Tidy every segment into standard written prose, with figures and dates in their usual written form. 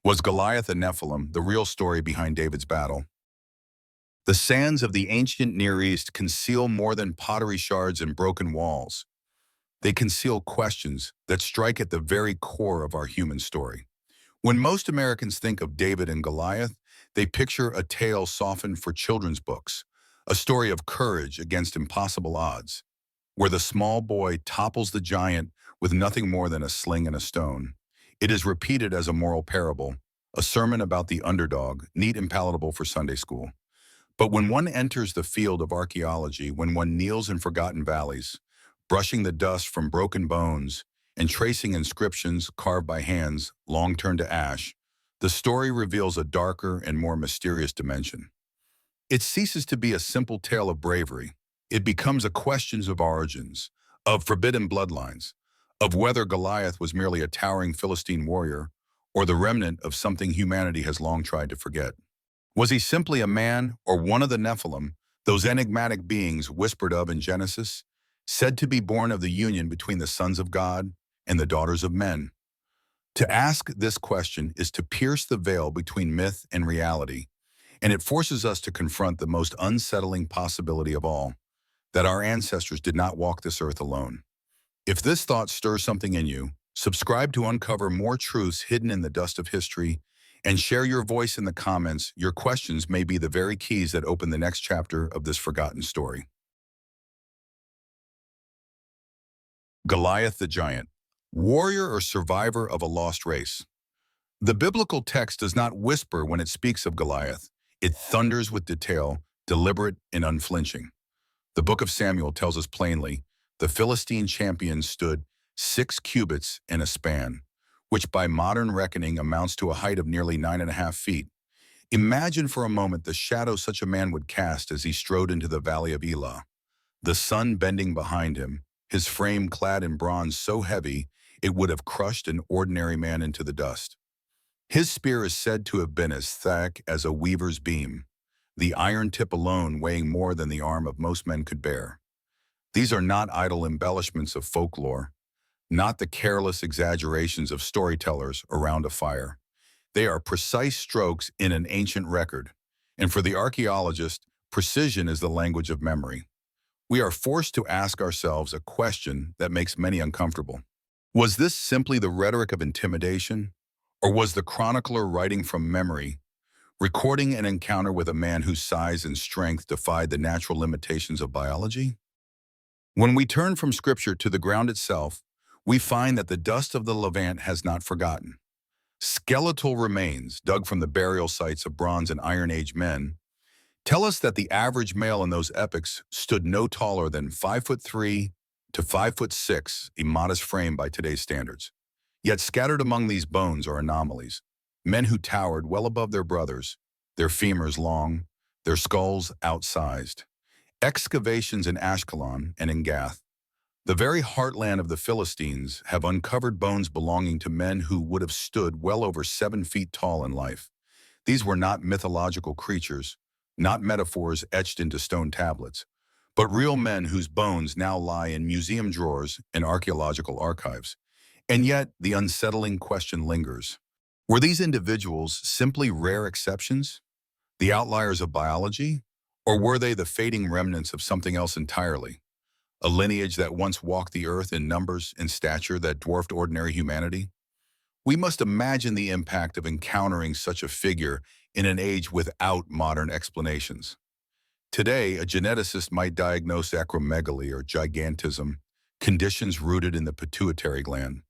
Was Goliath a Nephilim the real story behind David's battle? The sands of the ancient Near East conceal more than pottery shards and broken walls. They conceal questions that strike at the very core of our human story. When most Americans think of David and Goliath, they picture a tale softened for children's books, a story of courage against impossible odds, where the small boy topples the giant with nothing more than a sling and a stone. It is repeated as a moral parable, a sermon about the underdog, neat and palatable for Sunday school. But when one enters the field of archaeology, when one kneels in forgotten valleys, brushing the dust from broken bones and tracing inscriptions carved by hands long turned to ash, the story reveals a darker and more mysterious dimension. It ceases to be a simple tale of bravery. It becomes a question of origins, of forbidden bloodlines, of whether Goliath was merely a towering Philistine warrior or the remnant of something humanity has long tried to forget. Was he simply a man or one of the Nephilim, those enigmatic beings whispered of in Genesis, said to be born of the union between the sons of God and the daughters of men? To ask this question is to pierce the veil between myth and reality, and it forces us to confront the most unsettling possibility of all, that our ancestors did not walk this earth alone. If this thought stirs something in you, subscribe to uncover more truths hidden in the dust of history, and share your voice in the comments. Your questions may be the very keys that open the next chapter of this forgotten story. Goliath the giant, warrior or survivor of a lost race. The biblical text does not whisper when it speaks of Goliath. It thunders with detail, deliberate and unflinching. The book of Samuel tells us plainly, the Philistine champion stood 6 cubits and a span, which by modern reckoning amounts to a height of nearly 9.5 feet. Imagine for a moment the shadow such a man would cast as he strode into the valley of Elah, the sun bending behind him, his frame clad in bronze so heavy it would have crushed an ordinary man into the dust. His spear is said to have been as thick as a weaver's beam, the iron tip alone weighing more than the arm of most men could bear. These are not idle embellishments of folklore, not the careless exaggerations of storytellers around a fire. They are precise strokes in an ancient record, and for the archaeologist, precision is the language of memory. We are forced to ask ourselves a question that makes many uncomfortable. Was this simply the rhetoric of intimidation, or was the chronicler writing from memory, recording an encounter with a man whose size and strength defied the natural limitations of biology? When we turn from Scripture to the ground itself, we find that the dust of the Levant has not forgotten. Skeletal remains, dug from the burial sites of Bronze and Iron Age men, tell us that the average male in those epochs stood no taller than 5'3" to 5'6", a modest frame by today's standards. Yet scattered among these bones are anomalies, men who towered well above their brothers, their femurs long, their skulls outsized. Excavations in Ashkelon and in Gath, the very heartland of the Philistines, have uncovered bones belonging to men who would have stood well over 7 feet tall in life. These were not mythological creatures, not metaphors etched into stone tablets, but real men whose bones now lie in museum drawers and archaeological archives. And yet, the unsettling question lingers. Were these individuals simply rare exceptions, the outliers of biology? Or were they the fading remnants of something else entirely? A lineage that once walked the earth in numbers and stature that dwarfed ordinary humanity? We must imagine the impact of encountering such a figure in an age without modern explanations. Today, a geneticist might diagnose acromegaly or gigantism, conditions rooted in the pituitary gland.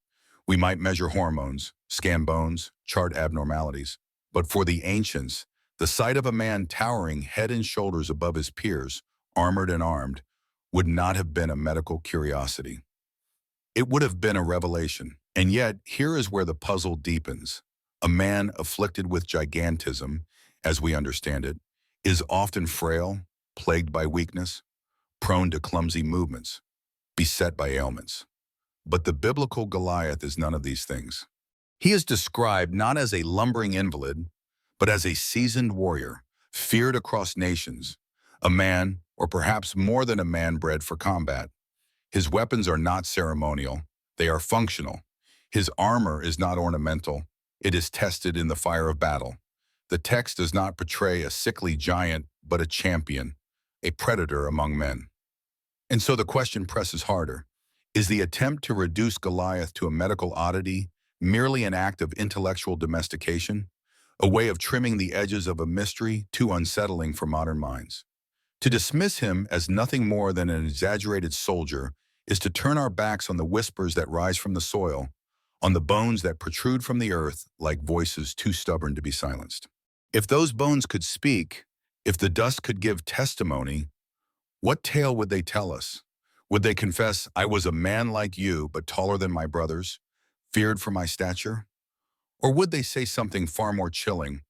We might measure hormones, scan bones, chart abnormalities. But for the ancients, the sight of a man towering head and shoulders above his peers, armored and armed, would not have been a medical curiosity. It would have been a revelation. And yet, here is where the puzzle deepens. A man afflicted with gigantism, as we understand it, is often frail, plagued by weakness, prone to clumsy movements, beset by ailments. But the biblical Goliath is none of these things. He is described not as a lumbering invalid, but as a seasoned warrior, feared across nations, a man, or perhaps more than a man bred for combat. His weapons are not ceremonial, they are functional. His armor is not ornamental, It is tested in the fire of battle. The text does not portray a sickly giant, but a champion, a predator among men. And so the question presses harder. Is the attempt to reduce Goliath to a medical oddity merely an act of intellectual domestication, a way of trimming the edges of a mystery too unsettling for modern minds? To dismiss him as nothing more than an exaggerated soldier is to turn our backs on the whispers that rise from the soil, on the bones that protrude from the earth like voices too stubborn to be silenced. If those bones could speak, if the dust could give testimony, what tale would they tell us? Would they confess, I was a man like you, but taller than my brothers, feared for my stature? Or would they say something far more chilling,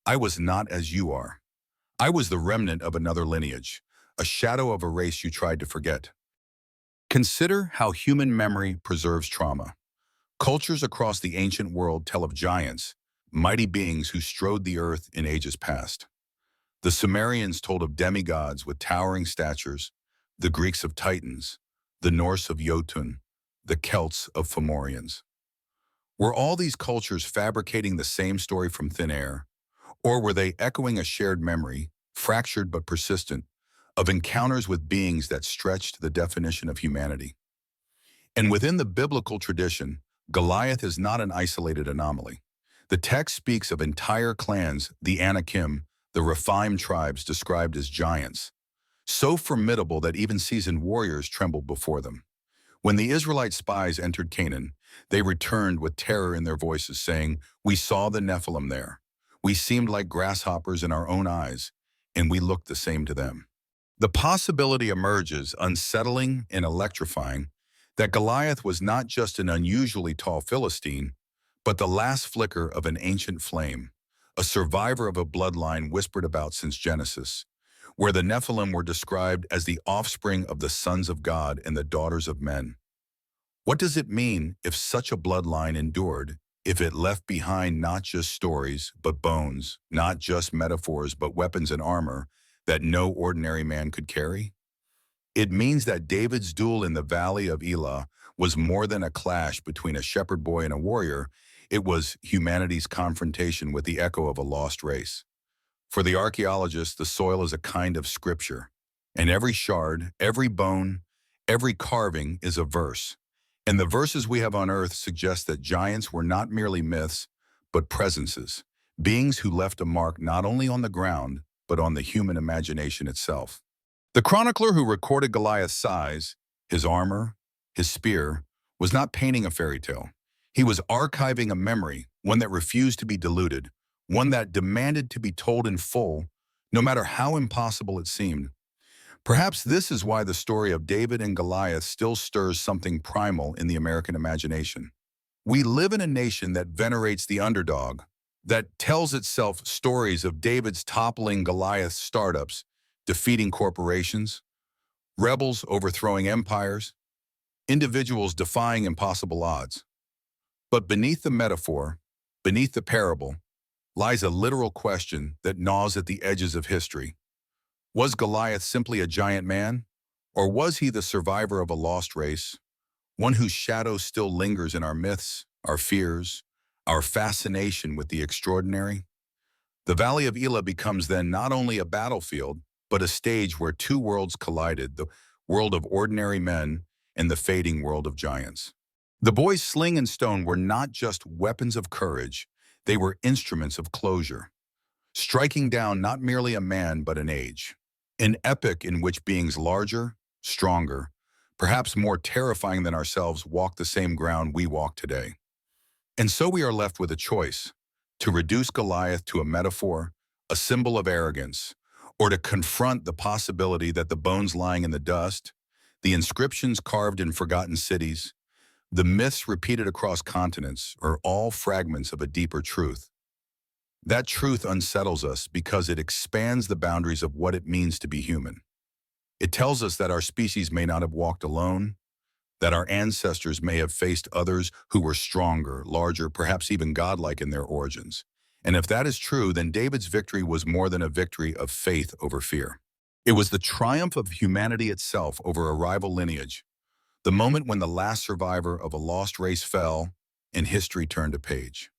I was not as you are. I was the remnant of another lineage, a shadow of a race you tried to forget. Consider how human memory preserves trauma. Cultures across the ancient world tell of giants, mighty beings who strode the earth in ages past. The Sumerians told of demigods with towering statures, the Greeks of Titans, the Norse of Jotun, the Celts of Fomorians. Were all these cultures fabricating the same story from thin air, or were they echoing a shared memory, fractured but persistent, of encounters with beings that stretched the definition of humanity? And within the biblical tradition, Goliath is not an isolated anomaly. The text speaks of entire clans, the Anakim, the Rephaim tribes described as giants, so formidable that even seasoned warriors trembled before them. When the Israelite spies entered Canaan, they returned with terror in their voices, saying, we saw the Nephilim there. We seemed like grasshoppers in our own eyes, and we looked the same to them. The possibility emerges, unsettling and electrifying, that Goliath was not just an unusually tall Philistine, but the last flicker of an ancient flame, a survivor of a bloodline whispered about since Genesis, where the Nephilim were described as the offspring of the sons of God and the daughters of men. What does it mean if such a bloodline endured, if it left behind not just stories, but bones, not just metaphors, but weapons and armor that no ordinary man could carry? It means that David's duel in the valley of Elah was more than a clash between a shepherd boy and a warrior. It was humanity's confrontation with the echo of a lost race. For the archaeologists, the soil is a kind of scripture, and every shard, every bone, every carving is a verse. And the verses we have unearthed suggest that giants were not merely myths, but presences, beings who left a mark not only on the ground, but on the human imagination itself. The chronicler who recorded Goliath's size, his armor, his spear, was not painting a fairy tale. He was archiving a memory, one that refused to be diluted, one that demanded to be told in full, no matter how impossible it seemed. Perhaps this is why the story of David and Goliath still stirs something primal in the American imagination. We live in a nation that venerates the underdog, that tells itself stories of David's toppling Goliath's startups, defeating corporations, rebels overthrowing empires, individuals defying impossible odds. But beneath the metaphor, beneath the parable, lies a literal question that gnaws at the edges of history. Was Goliath simply a giant man, or was he the survivor of a lost race, one whose shadow still lingers in our myths, our fears, our fascination with the extraordinary? The Valley of Elah becomes then not only a battlefield, but a stage where two worlds collided, the world of ordinary men and the fading world of giants. The boys' sling and stone were not just weapons of courage, they were instruments of closure, striking down not merely a man but an age. An epic in which beings larger, stronger, perhaps more terrifying than ourselves walk the same ground we walk today. And so we are left with a choice: to reduce Goliath to a metaphor, a symbol of arrogance, or to confront the possibility that the bones lying in the dust, the inscriptions carved in forgotten cities, the myths repeated across continents are all fragments of a deeper truth. That truth unsettles us because it expands the boundaries of what it means to be human. It tells us that our species may not have walked alone, that our ancestors may have faced others who were stronger, larger, perhaps even godlike in their origins. And if that is true, then David's victory was more than a victory of faith over fear. It was the triumph of humanity itself over a rival lineage, the moment when the last survivor of a lost race fell and history turned a page.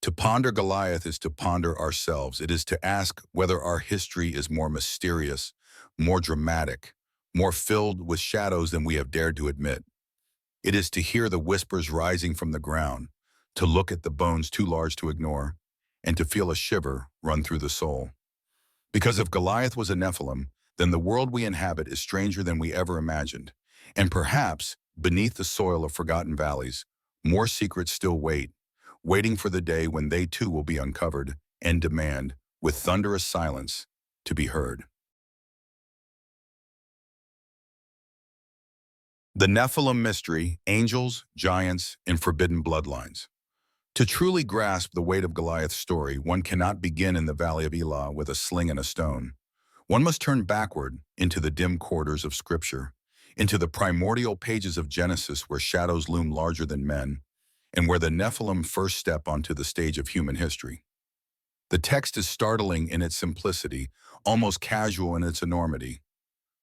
To ponder Goliath is to ponder ourselves. It is to ask whether our history is more mysterious, more dramatic, more filled with shadows than we have dared to admit. It is to hear the whispers rising from the ground, to look at the bones too large to ignore, and to feel a shiver run through the soul. Because if Goliath was a Nephilim, then the world we inhabit is stranger than we ever imagined. And perhaps, beneath the soil of forgotten valleys, more secrets still wait, waiting for the day when they too will be uncovered and demand, with thunderous silence, to be heard. The Nephilim mystery, angels, giants, and forbidden bloodlines. To truly grasp the weight of Goliath's story, one cannot begin in the Valley of Elah with a sling and a stone. One must turn backward into the dim corridors of Scripture, into the primordial pages of Genesis where shadows loom larger than men, and where the Nephilim first step onto the stage of human history. The text is startling in its simplicity, almost casual in its enormity.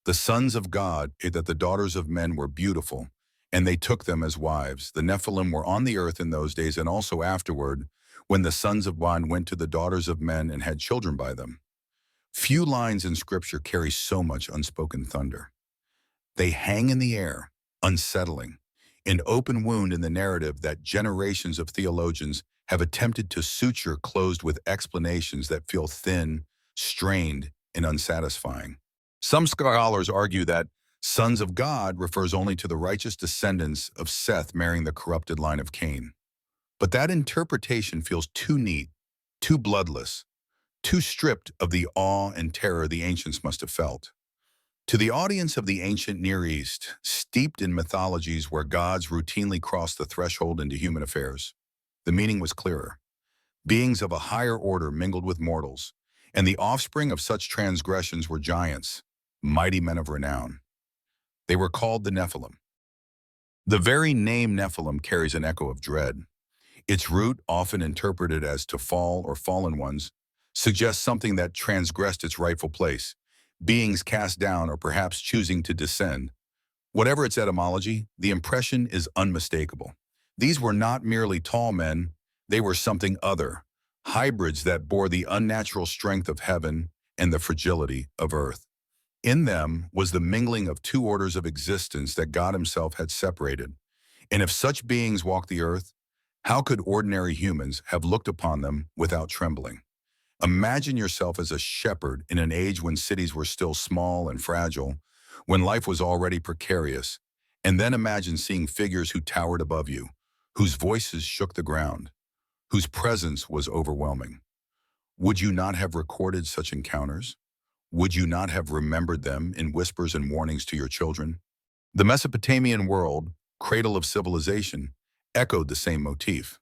The sons of God, that the daughters of men were beautiful, and they took them as wives. The Nephilim were on the earth in those days and also afterward, when the sons of God went to the daughters of men and had children by them. Few lines in Scripture carry so much unspoken thunder. They hang in the air, unsettling, an open wound in the narrative that generations of theologians have attempted to suture closed with explanations that feel thin, strained, and unsatisfying. Some scholars argue that sons of God refers only to the righteous descendants of Seth marrying the corrupted line of Cain. But that interpretation feels too neat, too bloodless, too stripped of the awe and terror the ancients must have felt. To the audience of the ancient Near East, steeped in mythologies where gods routinely crossed the threshold into human affairs, the meaning was clearer. Beings of a higher order mingled with mortals, and the offspring of such transgressions were giants, mighty men of renown. They were called the Nephilim. The very name Nephilim carries an echo of dread. Its root, often interpreted as to fall or fallen ones, suggests something that transgressed its rightful place, beings cast down or perhaps choosing to descend. Whatever its etymology, the impression is unmistakable. These were not merely tall men, they were something other, hybrids that bore the unnatural strength of heaven and the fragility of earth. In them was the mingling of two orders of existence that God himself had separated. And if such beings walked the earth, how could ordinary humans have looked upon them without trembling? Imagine yourself as a shepherd in an age when cities were still small and fragile, when life was already precarious, and then imagine seeing figures who towered above you, whose voices shook the ground, whose presence was overwhelming. Would you not have recorded such encounters? Would you not have remembered them in whispers and warnings to your children? The Mesopotamian world, cradle of civilization, echoed the same motif.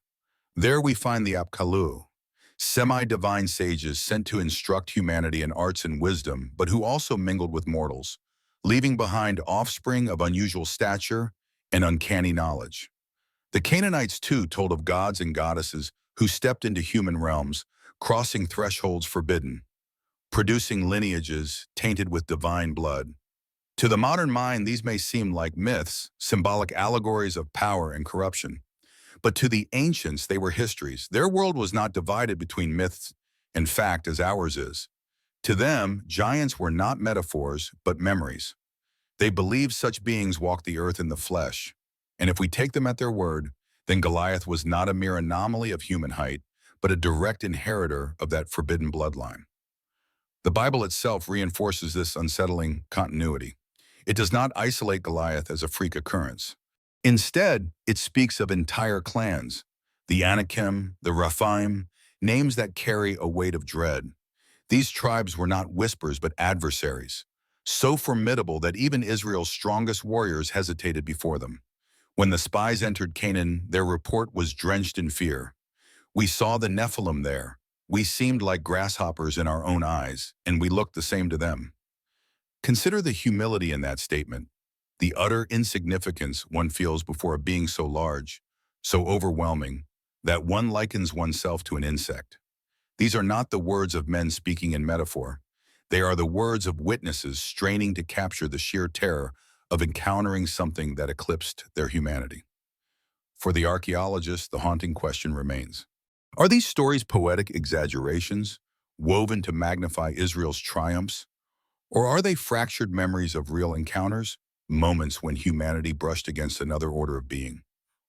There we find the Apkallu, semi-divine sages sent to instruct humanity in arts and wisdom, but who also mingled with mortals, leaving behind offspring of unusual stature and uncanny knowledge. The Canaanites too told of gods and goddesses who stepped into human realms, crossing thresholds forbidden, producing lineages tainted with divine blood. To the modern mind, these may seem like myths, symbolic allegories of power and corruption. But to the ancients, they were histories. Their world was not divided between myths and fact as ours is. To them, giants were not metaphors, but memories. They believed such beings walked the earth in the flesh. And if we take them at their word, then Goliath was not a mere anomaly of human height, but a direct inheritor of that forbidden bloodline. The Bible itself reinforces this unsettling continuity. It does not isolate Goliath as a freak occurrence. Instead, it speaks of entire clans, the Anakim, the Rephaim, names that carry a weight of dread. These tribes were not whispers but adversaries, so formidable that even Israel's strongest warriors hesitated before them. When the spies entered Canaan, their report was drenched in fear. We saw the Nephilim there. We seemed like grasshoppers in our own eyes, and we looked the same to them. Consider the humility in that statement, the utter insignificance one feels before a being so large, so overwhelming, that one likens oneself to an insect. These are not the words of men speaking in metaphor. They are the words of witnesses straining to capture the sheer terror of encountering something that eclipsed their humanity. For the archaeologists, the haunting question remains. Are these stories poetic exaggerations, woven to magnify Israel's triumphs? Or are they fractured memories of real encounters, moments when humanity brushed against another order of being?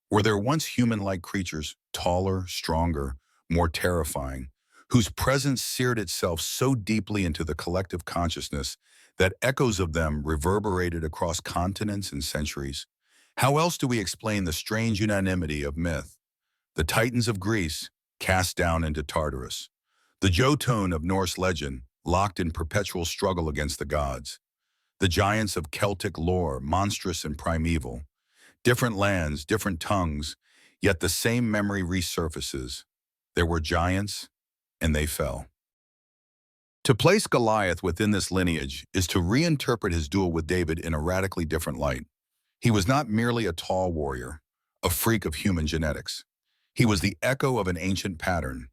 Were there once human-like creatures, taller, stronger, more terrifying, whose presence seared itself so deeply into the collective consciousness that echoes of them reverberated across continents and centuries? How else do we explain the strange unanimity of myth? The Titans of Greece, cast down into Tartarus. The Jotun of Norse legend, locked in perpetual struggle against the gods. The giants of Celtic lore, monstrous and primeval. Different lands, different tongues, yet the same memory resurfaces. There were giants, and they fell. To place Goliath within this lineage is to reinterpret his duel with David in a radically different light. He was not merely a tall warrior, a freak of human genetics. He was the echo of an ancient pattern,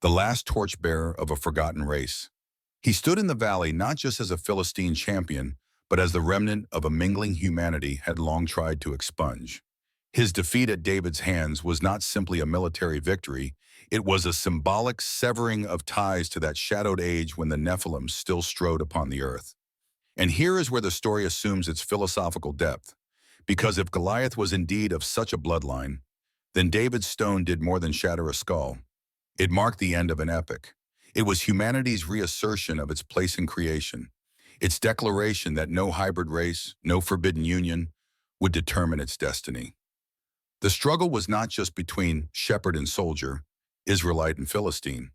the last torchbearer of a forgotten race. He stood in the valley not just as a Philistine champion, but as the remnant of a mingling humanity had long tried to expunge. His defeat at David's hands was not simply a military victory, it was a symbolic severing of ties to that shadowed age when the Nephilim still strode upon the earth. And here is where the story assumes its philosophical depth. Because if Goliath was indeed of such a bloodline, then David's stone did more than shatter a skull. It marked the end of an epic. It was humanity's reassertion of its place in creation, its declaration that no hybrid race, no forbidden union, would determine its destiny. The struggle was not just between shepherd and soldier, Israelite and Philistine.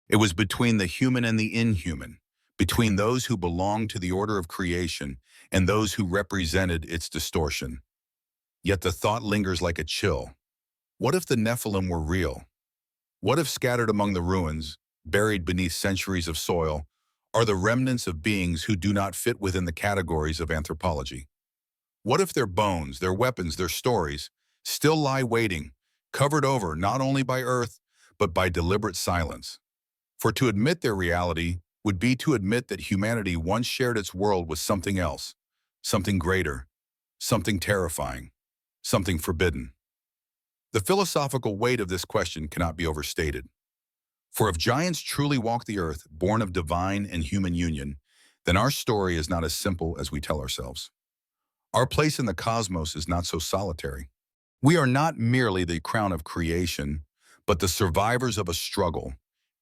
It was between the human and the inhuman, between those who belonged to the order of creation and those who represented its distortion. Yet the thought lingers like a chill. What if the Nephilim were real? What if scattered among the ruins, buried beneath centuries of soil, are the remnants of beings who do not fit within the categories of anthropology? What if their bones, their weapons, their stories still lie waiting, covered over not only by earth, but by deliberate silence? For to admit their reality would be to admit that humanity once shared its world with something else, something greater, something terrifying, something forbidden. The philosophical weight of this question cannot be overstated. For if giants truly walk the earth, born of divine and human union, then our story is not as simple as we tell ourselves. Our place in the cosmos is not so solitary. We are not merely the crown of creation, but the survivors of a struggle,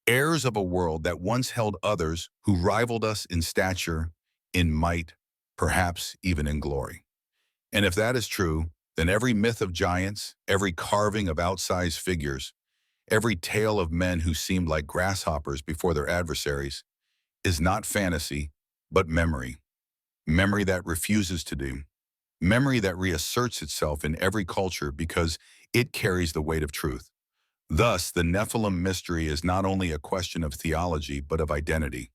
heirs of a world that once held others who rivaled us in stature, in might, perhaps even in glory. And if that is true, then every myth of giants, every carving of outsized figures, every tale of men who seemed like grasshoppers before their adversaries is not fantasy, but memory. Memory that refuses to do. Memory that reasserts itself in every culture because it carries the weight of truth. Thus, the Nephilim mystery is not only a question of theology, but of identity.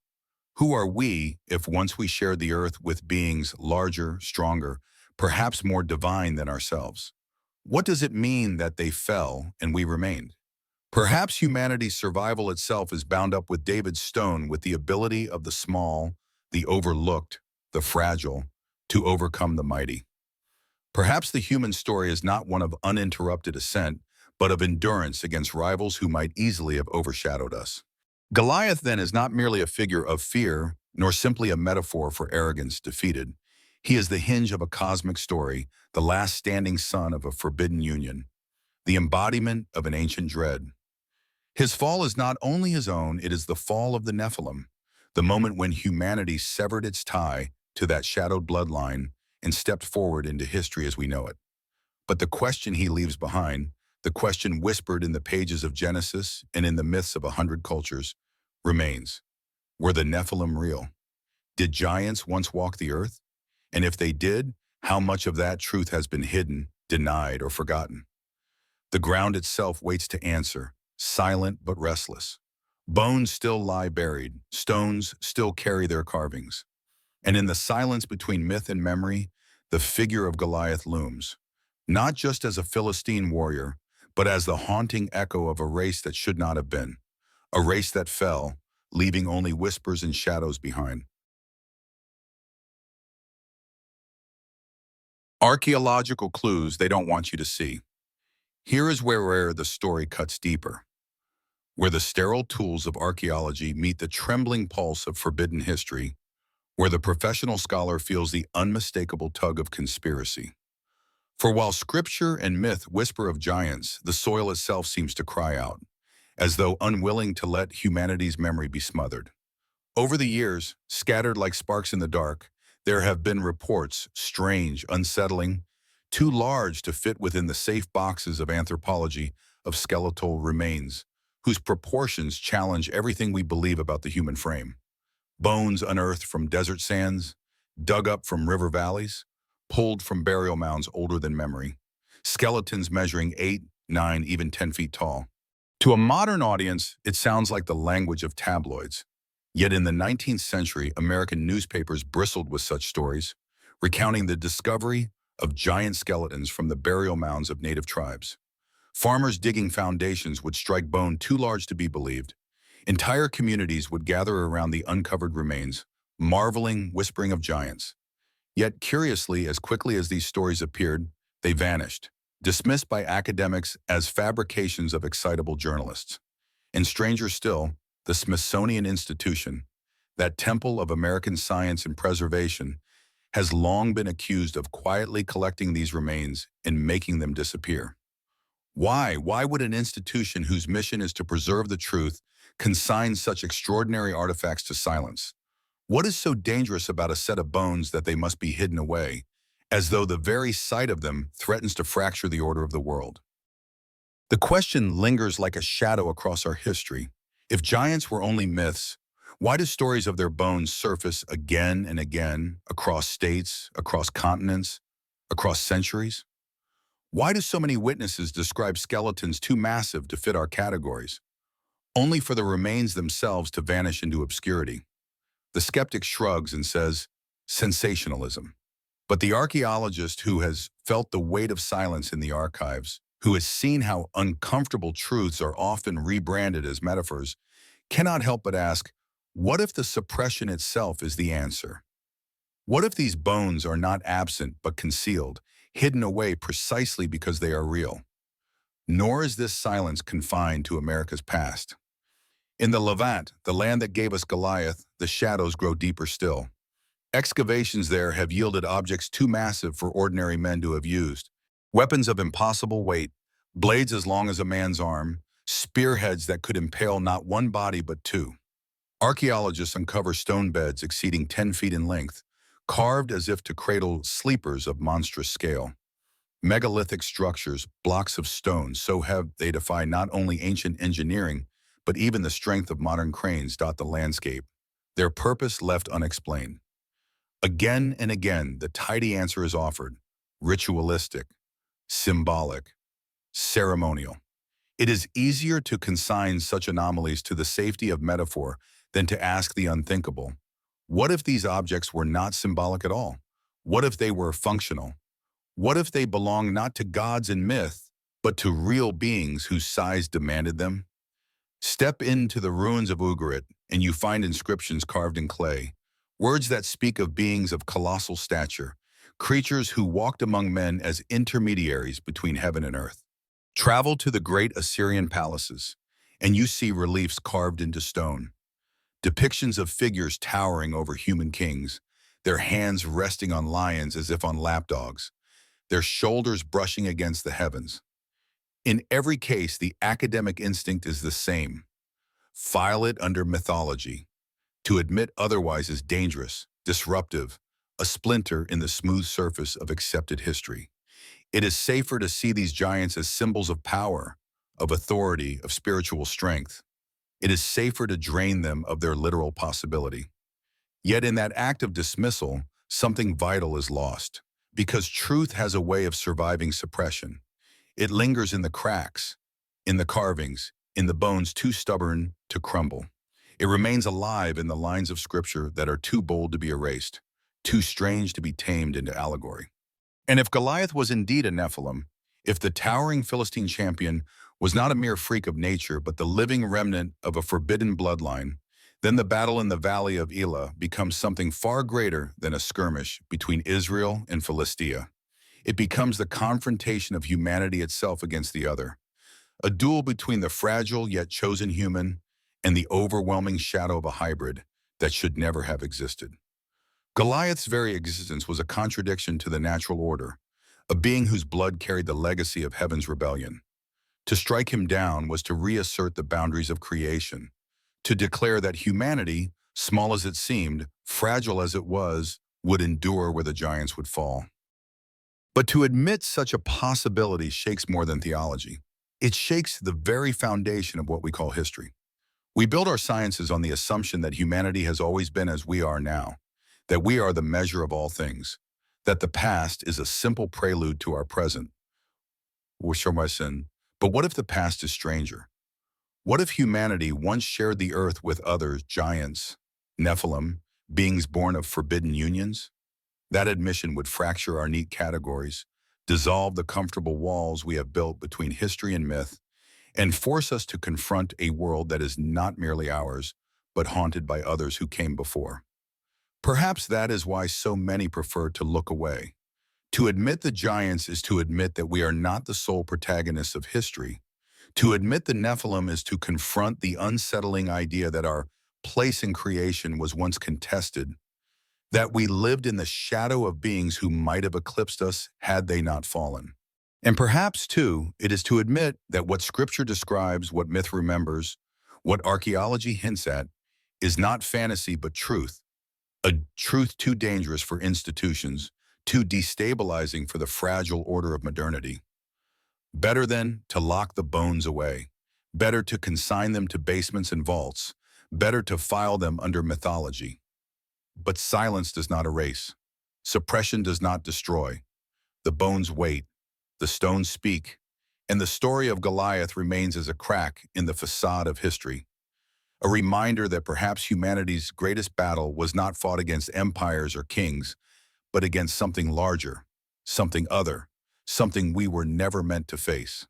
Who are we if once we shared the earth with beings larger, stronger, perhaps more divine than ourselves? What does it mean that they fell and we remained? Perhaps humanity's survival itself is bound up with David's stone, with the ability of the small, the overlooked, the fragile, to overcome the mighty. Perhaps the human story is not one of uninterrupted ascent, but of endurance against rivals who might easily have overshadowed us. Goliath, then, is not merely a figure of fear, nor simply a metaphor for arrogance defeated. He is the hinge of a cosmic story, the last standing son of a forbidden union, the embodiment of an ancient dread. His fall is not only his own, it is the fall of the Nephilim, the moment when humanity severed its tie to that shadowed bloodline and stepped forward into history as we know it. But the question he leaves behind, the question whispered in the pages of Genesis and in the myths of 100 cultures, remains. Were the Nephilim real? Did giants once walk the earth? And if they did, how much of that truth has been hidden, denied, or forgotten? The ground itself waits to answer, silent but restless. Bones still lie buried, stones still carry their carvings. And in the silence between myth and memory, the figure of Goliath looms, not just as a Philistine warrior, but as the haunting echo of a race that should not have been, a race that fell, leaving only whispers and shadows behind. Archaeological clues they don't want you to see. Here is where the story cuts deeper. where the sterile tools of archaeology meet the trembling pulse of forbidden history, where the professional scholar feels the unmistakable tug of conspiracy. For while scripture and myth whisper of giants, the soil itself seems to cry out, as though unwilling to let humanity's memory be smothered. Over the years, scattered like sparks in the dark, there have been reports, strange, unsettling, too large to fit within the safe boxes of anthropology, of skeletal remains, whose proportions challenge everything we believe about the human frame. Bones unearthed from desert sands, dug up from river valleys, pulled from burial mounds older than memory. Skeletons measuring 8, 9, even 10 feet tall. To a modern audience, it sounds like the language of tabloids. Yet in the 19th century, American newspapers bristled with such stories, recounting the discovery of giant skeletons from the burial mounds of native tribes. Farmers digging foundations would strike bone too large to be believed. Entire communities would gather around the uncovered remains, marveling, whispering of giants. Yet, curiously, as quickly as these stories appeared, they vanished, dismissed by academics as fabrications of excitable journalists. And stranger still, the Smithsonian Institution, that temple of American science and preservation, has long been accused of quietly collecting these remains and making them disappear. Why? Why would an institution whose mission is to preserve the truth consign such extraordinary artifacts to silence? What is so dangerous about a set of bones that they must be hidden away, as though the very sight of them threatens to fracture the order of the world? The question lingers like a shadow across our history. If giants were only myths, why do stories of their bones surface again and again across states, across continents, across centuries? Why do so many witnesses describe skeletons too massive to fit our categories, only for the remains themselves to vanish into obscurity? The skeptic shrugs and says, sensationalism. But the archaeologist who has felt the weight of silence in the archives, who has seen how uncomfortable truths are often rebranded as metaphors, cannot help but ask, what if the suppression itself is the answer? What if these bones are not absent but concealed, hidden away precisely because they are real? Nor is this silence confined to America's past. In the Levant, the land that gave us Goliath, the shadows grow deeper still. Excavations there have yielded objects too massive for ordinary men to have used. Weapons of impossible weight, blades as long as a man's arm, spearheads that could impale not one body but two. Archaeologists uncover stone beds exceeding 10 feet in length, carved as if to cradle sleepers of monstrous scale. Megalithic structures, blocks of stone so heavy they defy not only ancient engineering, but even the strength of modern cranes dot the landscape, their purpose left unexplained. Again and again, the tidy answer is offered: ritualistic, symbolic, ceremonial. It is easier to consign such anomalies to the safety of metaphor than to ask the unthinkable. What if these objects were not symbolic at all? What if they were functional? What if they belonged not to gods and myth, but to real beings whose size demanded them? Step into the ruins of Ugarit, and you find inscriptions carved in clay, words that speak of beings of colossal stature, creatures who walked among men as intermediaries between heaven and earth. Travel to the great Assyrian palaces, and you see reliefs carved into stone, depictions of figures towering over human kings, their hands resting on lions as if on lapdogs, their shoulders brushing against the heavens. In every case, the academic instinct is the same: file it under mythology. To admit otherwise is dangerous, disruptive, a splinter in the smooth surface of accepted history. It is safer to see these giants as symbols of power, of authority, of spiritual strength. It is safer to drain them of their literal possibility. Yet in that act of dismissal, something vital is lost, because truth has a way of surviving suppression. It lingers in the cracks, in the carvings, in the bones too stubborn to crumble. It remains alive in the lines of scripture that are too bold to be erased, too strange to be tamed into allegory. And if Goliath was indeed a Nephilim, if the towering Philistine champion was not a mere freak of nature, but the living remnant of a forbidden bloodline, then the battle in the valley of Elah becomes something far greater than a skirmish between Israel and Philistia. It becomes the confrontation of humanity itself against the other, a duel between the fragile yet chosen human and the overwhelming shadow of a hybrid that should never have existed. Goliath's very existence was a contradiction to the natural order, a being whose blood carried the legacy of heaven's rebellion. To strike him down was to reassert the boundaries of creation, to declare that humanity, small as it seemed, fragile as it was, would endure where the giants would fall. But to admit such a possibility shakes more than theology. It shakes the very foundation of what we call history. We build our sciences on the assumption that humanity has always been as we are now, that we are the measure of all things, that the past is a simple prelude to our present. But what if the past is stranger? What if humanity once shared the earth with other giants, Nephilim, beings born of forbidden unions? That admission would fracture our neat categories, dissolve the comfortable walls we have built between history and myth, and force us to confront a world that is not merely ours, but haunted by others who came before. Perhaps that is why so many prefer to look away. To admit the giants is to admit that we are not the sole protagonists of history. To admit the Nephilim is to confront the unsettling idea that our place in creation was once contested, that we lived in the shadow of beings who might have eclipsed us had they not fallen. And perhaps, too, it is to admit that what Scripture describes, what myth remembers, what archaeology hints at, is not fantasy but truth, a truth too dangerous for institutions, too destabilizing for the fragile order of modernity. Better, then, to lock the bones away. Better to consign them to basements and vaults. Better to file them under mythology. But silence does not erase. Suppression does not destroy. The bones wait. The stones speak. And the story of Goliath remains as a crack in the facade of history. A reminder that perhaps humanity's greatest battle was not fought against empires or kings, but against something larger, something other, something we were never meant to face.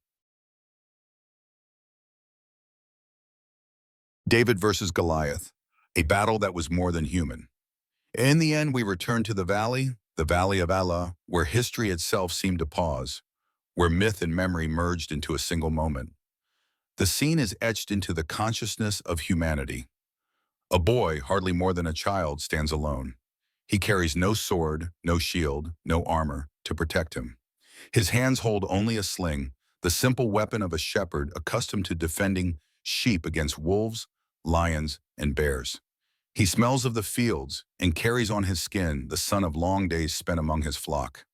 David versus Goliath, a battle that was more than human. In the end, we return to the valley of Allah, where history itself seemed to pause, where myth and memory merged into a single moment. The scene is etched into the consciousness of humanity. A boy, hardly more than a child, stands alone. He carries no sword, no shield, no armor to protect him. His hands hold only a sling, the simple weapon of a shepherd accustomed to defending sheep against wolves, lions, and bears. He smells of the fields and carries on his skin the sun of long days spent among his flock.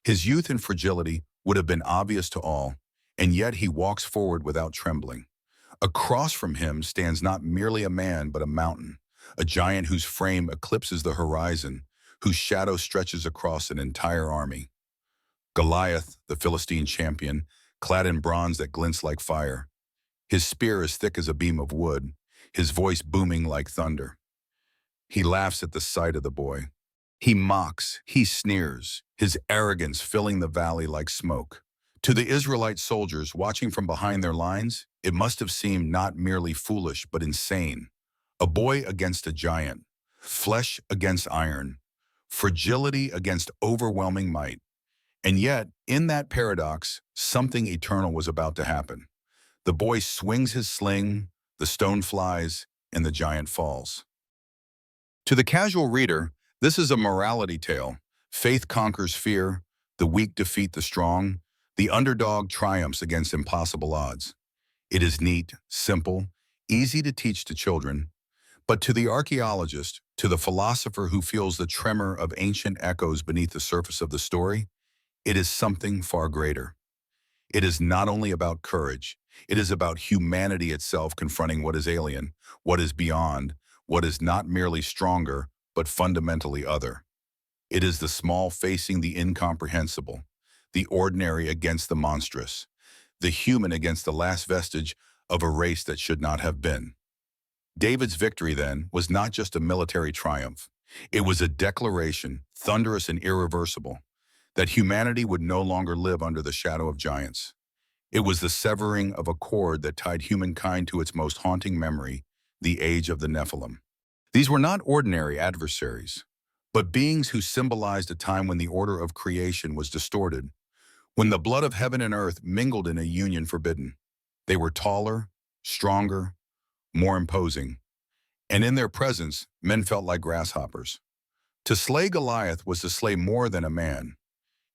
His youth and fragility would have been obvious to all, and yet he walks forward without trembling. Across from him stands not merely a man but a mountain, a giant whose frame eclipses the horizon, whose shadow stretches across an entire army. Goliath, the Philistine champion, clad in bronze that glints like fire. His spear as thick as a beam of wood, his voice booming like thunder. He laughs at the sight of the boy. He mocks, he sneers, his arrogance filling the valley like smoke. To the Israelite soldiers watching from behind their lines, it must have seemed not merely foolish but insane. A boy against a giant, flesh against iron, fragility against overwhelming might. And yet, in that paradox, something eternal was about to happen. The boy swings his sling, the stone flies, and the giant falls. To the casual reader, this is a morality tale. Faith conquers fear, the weak defeat the strong, the underdog triumphs against impossible odds. It is neat, simple, easy to teach to children, but to the archaeologist, to the philosopher who feels the tremor of ancient echoes beneath the surface of the story, it is something far greater. It is not only about courage, it is about humanity itself confronting what is alien, what is beyond, what is not merely stronger, but fundamentally other. It is the small facing the incomprehensible, the ordinary against the monstrous, the human against the last vestige of a race that should not have been. David's victory, then, was not just a military triumph. It was a declaration, thunderous and irreversible, that humanity would no longer live under the shadow of giants. It was the severing of a cord that tied humankind to its most haunting memory, the age of the Nephilim. These were not ordinary adversaries, but beings who symbolized a time when the order of creation was distorted, when the blood of heaven and earth mingled in a union forbidden. They were taller, stronger, more imposing, and in their presence, men felt like grasshoppers. To slay Goliath was to slay more than a man.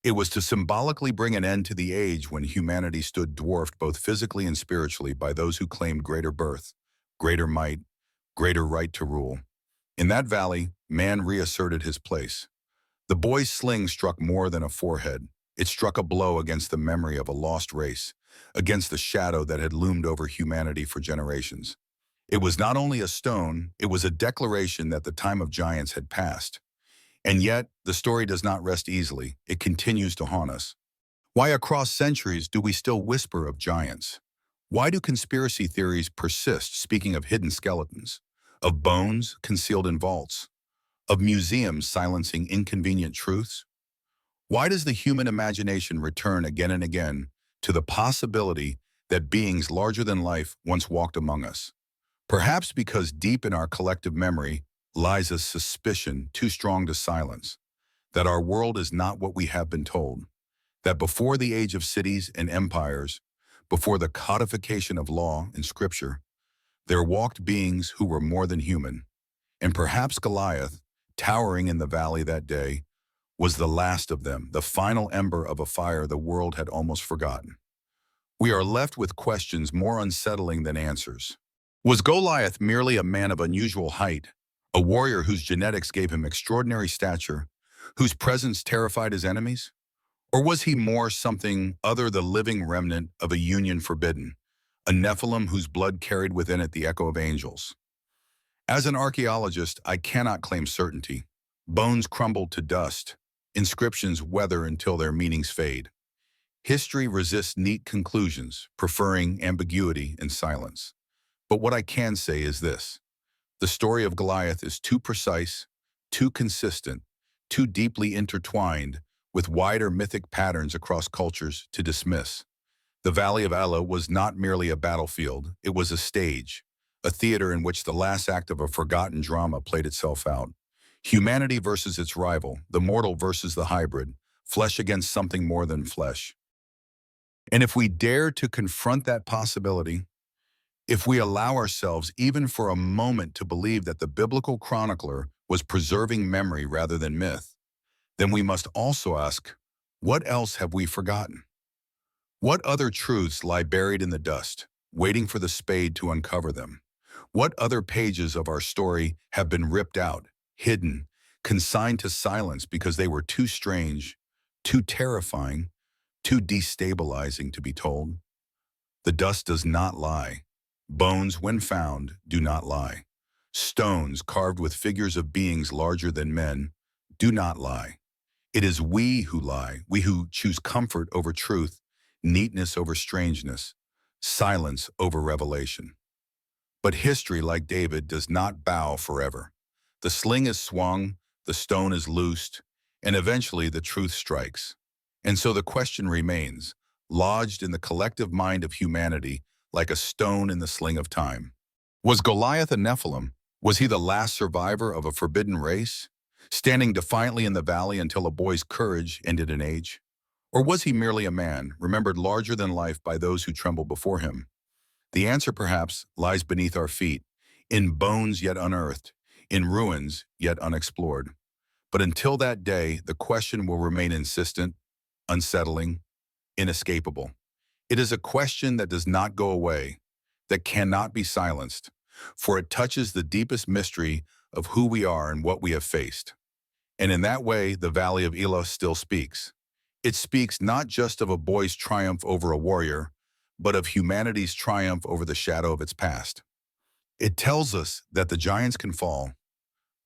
It was to symbolically bring an end to the age when humanity stood dwarfed both physically and spiritually by those who claimed greater birth, greater might, greater right to rule. In that valley, man reasserted his place. The boy's sling struck more than a forehead. It struck a blow against the memory of a lost race, against the shadow that had loomed over humanity for generations. It was not only a stone, it was a declaration that the time of giants had passed. And yet, the story does not rest easily. It continues to haunt us. Why across centuries do we still whisper of giants? Why do conspiracy theories persist, speaking of hidden skeletons, of bones concealed in vaults, of museums silencing inconvenient truths? Why does the human imagination return again and again to the possibility that beings larger than life once walked among us? Perhaps because deep in our collective memory lies a suspicion too strong to silence, that our world is not what we have been told, that before the age of cities and empires, before the codification of law and scripture, there walked beings who were more than human, and perhaps Goliath, towering in the valley that day, was the last of them, the final ember of a fire the world had almost forgotten. We are left with questions more unsettling than answers. Was Goliath merely a man of unusual height, a warrior whose genetics gave him extraordinary stature, whose presence terrified his enemies? Or was he more something other, the living remnant of a union forbidden, a Nephilim whose blood carried within it the echo of angels? As an archaeologist, I cannot claim certainty. Bones crumble to dust, inscriptions weather until their meanings fade. History resists neat conclusions, preferring ambiguity and silence. But what I can say is this: the story of Goliath is too precise, too consistent, too deeply intertwined with wider mythic patterns across cultures to dismiss. The Valley of Elah was not merely a battlefield, it was a stage, a theater in which the last act of a forgotten drama played itself out. Humanity versus its rival, the mortal versus the hybrid, flesh against something more than flesh. And if we dare to confront that possibility, if we allow ourselves even for a moment to believe that the biblical chronicler was preserving memory rather than myth, then we must also ask, what else have we forgotten? What other truths lie buried in the dust, waiting for the spade to uncover them? What other pages of our story have been ripped out, hidden, consigned to silence because they were too strange, too terrifying, too destabilizing to be told? The dust does not lie. Bones, when found, do not lie. Stones carved with figures of beings larger than men do not lie. It is we who lie, we who choose comfort over truth, neatness over strangeness, silence over revelation. But history, like David, does not bow forever. The sling is swung, the stone is loosed, and eventually the truth strikes. And so the question remains, lodged in the collective mind of humanity like a stone in the sling of time. Was Goliath a Nephilim? Was he the last survivor of a forbidden race, standing defiantly in the valley until a boy's courage ended an age? Or was he merely a man, remembered larger than life by those who trembled before him? The answer, perhaps, lies beneath our feet, in bones yet unearthed, in ruins yet unexplored. But until that day, the question will remain insistent, unsettling, inescapable. It is a question that does not go away, that cannot be silenced, for it touches the deepest mystery of who we are and what we have faced. And in that way, the Valley of Elah still speaks. It speaks not just of a boy's triumph over a warrior, but of humanity's triumph over the shadow of its past. It tells us that the giants can fall,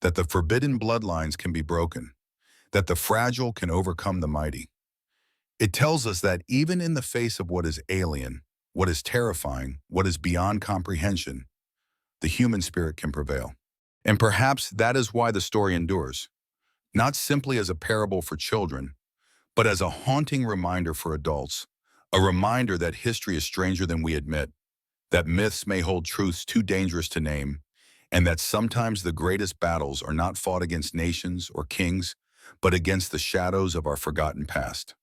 that the forbidden bloodlines can be broken, that the fragile can overcome the mighty. It tells us that even in the face of what is alien, what is terrifying, what is beyond comprehension, the human spirit can prevail. And perhaps that is why the story endures, not simply as a parable for children, but as a haunting reminder for adults, a reminder that history is stranger than we admit, that myths may hold truths too dangerous to name, and that sometimes the greatest battles are not fought against nations or kings, but against the shadows of our forgotten past.